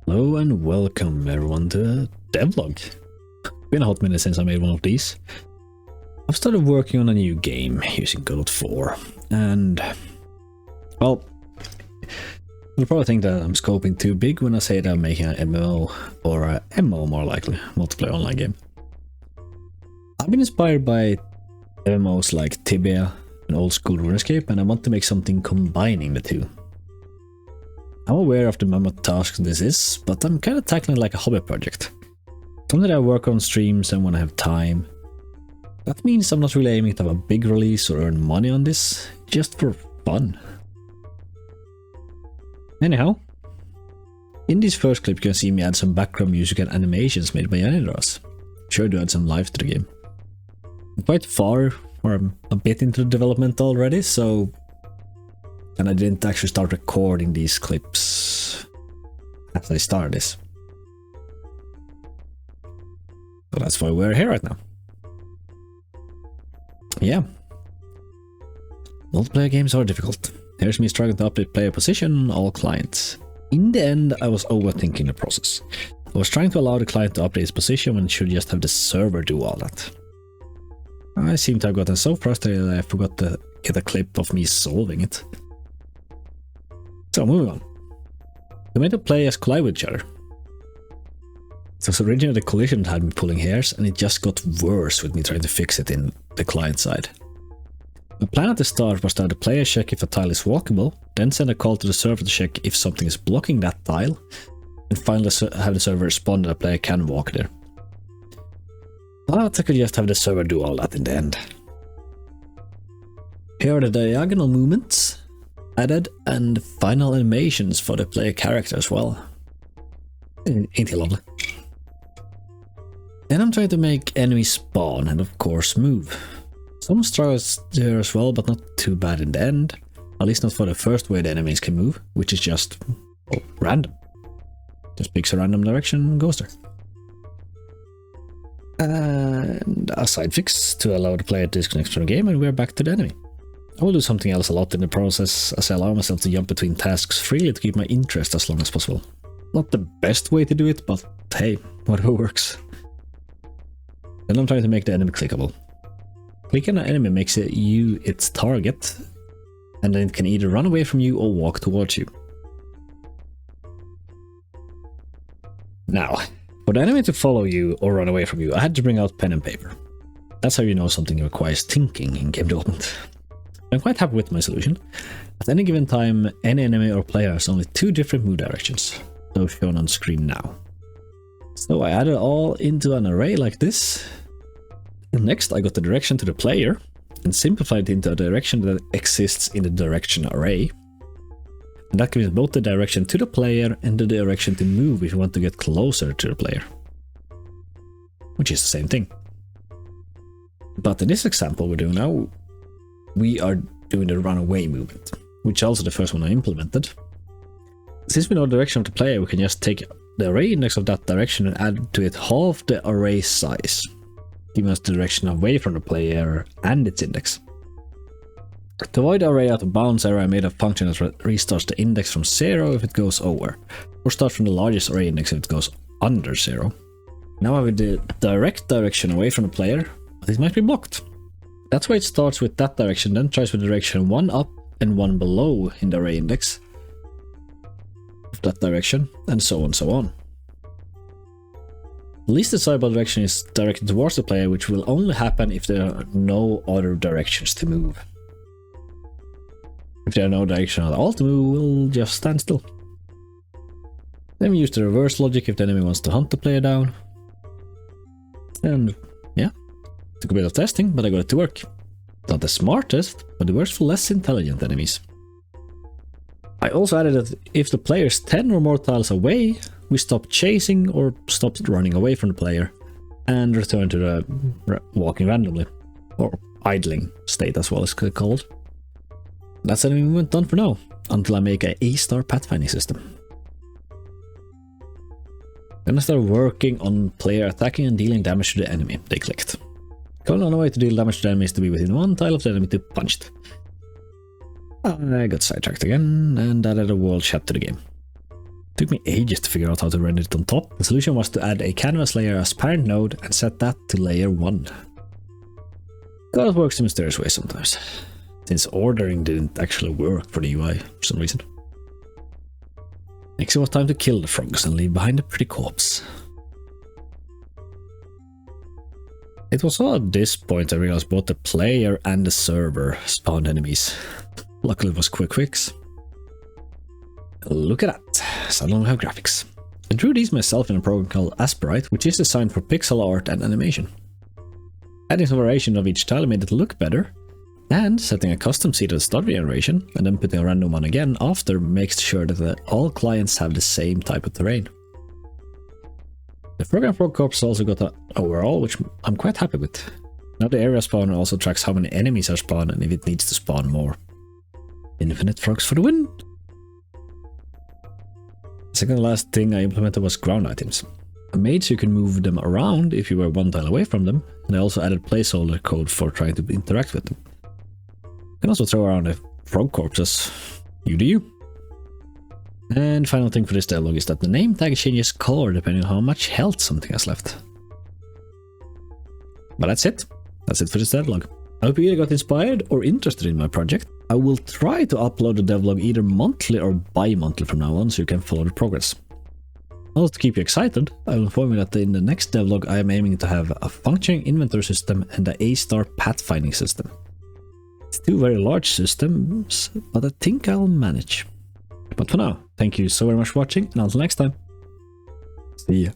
Hello and welcome everyone to Devlog. Been a hot minute since I made one of these. I've started working on a new game using Godot 4 and, well, you'll probably think that I'm scoping too big when I say that I'm making an MMO, or a MMO more likely, multiplayer online game. I've been inspired by MMOs like Tibia and old school RuneScape, and I want to make something combining the two. I'm aware of the mammoth task this is, but I'm kind of tackling it like a hobby project. Something that I work on streams and when I have time. That means I'm not really aiming to have a big release or earn money on this, just for fun. Anyhow, in this first clip you can see me add some background music and animations made by Yanidras. Sure to add some life to the game. I'm quite far, or I'm a bit into the development already, and I didn't actually start recording these clips as I started this. So that's why we're here right now. Yeah. Multiplayer games are difficult. Here's me struggling to update player position on all clients. In the end, I was overthinking the process. I was trying to allow the client to update his position when it should just have the server do all that. I seem to have gotten so frustrated that I forgot to get a clip of me solving it. So moving on. We made the players collide with each other. So originally the collision had me pulling hairs, and it just got worse with me trying to fix it in the client side. My plan at the start was that the player check if a tile is walkable, then send a call to the server to check if something is blocking that tile, and finally have the server respond that a player can walk there. But I could just have the server do all that in the end. Here are the diagonal movements added and final animations for the player character as well. Ain't he lovely? Then I'm trying to make enemies spawn and of course move. Some struggles there as well, but not too bad in the end. At least not for the first way the enemies can move, which is just, well, random. Just picks a random direction and goes there. And a side fix to allow the player to disconnect from the game, and we're back to the enemy. I will do something else a lot in the process, as I allow myself to jump between tasks freely to keep my interest as long as possible. Not the best way to do it, but hey, whatever works. Then I'm trying to make the enemy clickable. Clicking an enemy makes you its target, and then it can either run away from you or walk towards you. Now, for the enemy to follow you or run away from you, I had to bring out pen and paper. That's how you know something requires thinking in game development. I'm quite happy with my solution. At any given time, any enemy or player has only two different move directions, those shown on screen now. So I added all into an array like this. And next I got the direction to the player and simplified it into a direction that exists in the direction array. And that gives both the direction to the player and the direction to move if you want to get closer to the player. Which is the same thing. But in this example we're doing now, we are doing the runaway movement, which is also the first one I implemented. Since we know the direction of the player, we can just take the array index of that direction and add to it half the array size, giving us the direction away from the player and its index. To avoid the array out of bounds error, I made a function that restarts the index from 0 if it goes over, or starts from the largest array index if it goes under 0. Now I have the direct direction away from the player, but it might be blocked. That's why it starts with that direction, then tries with the direction 1 up and 1 below in the array index of that direction, and so on and so on. The least desirable direction is directed towards the player, which will only happen if there are no other directions to move. If there are no direction at all to move, we'll just stand still. Then we use the reverse logic if the enemy wants to hunt the player down. And yeah, took a bit of testing, but I got it to work. Not the smartest, but it works for less intelligent enemies. I also added that if the player is 10 or more tiles away, we stop chasing or stop running away from the player and return to the walking randomly, or idling state as well as called. That's enemy movement done for now, until I make a A-star pathfinding system. Then I started working on player attacking and dealing damage to the enemy they clicked. The only way to deal damage to the enemy is to be within one tile of the enemy to punch it. I got sidetracked again and added a world chat to the game. Took me ages to figure out how to render it on top. The solution was to add a canvas layer as parent node and set that to layer 1. Godot works in mysterious ways sometimes, since ordering didn't actually work for the UI for some reason. Next it was time to kill the frogs and leave behind a pretty corpse. It was all at this point I realized both the player and the server spawned enemies. Luckily it was quick fix. Look at that, suddenly we have graphics. I drew these myself in a program called Aspirite, which is designed for pixel art and animation. Adding some variation of each tile made it look better, and setting a custom seed at the start of the generation, and then putting a random one again after makes sure that all clients have the same type of terrain. The frog and frog corpse also got an overall, which I'm quite happy with. Now the area spawner also tracks how many enemies are spawned and if it needs to spawn more. Infinite frogs for the win! The second to last thing I implemented was ground items. I made so you can move them around if you were one tile away from them, and I also added placeholder code for trying to interact with them. You can also throw around the frog corpses. You do you. And final thing for this devlog is that the name tag changes color depending on how much health something has left. But that's it. That's it for this devlog. I hope you either got inspired or interested in my project. I will try to upload the devlog either monthly or bi-monthly from now on so you can follow the progress. Also to keep you excited, I will inform you that in the next devlog I am aiming to have a functioning inventory system and a A-star pathfinding system. It's two very large systems, but I think I'll manage. But for now, thank you so very much for watching, and until next time, see ya.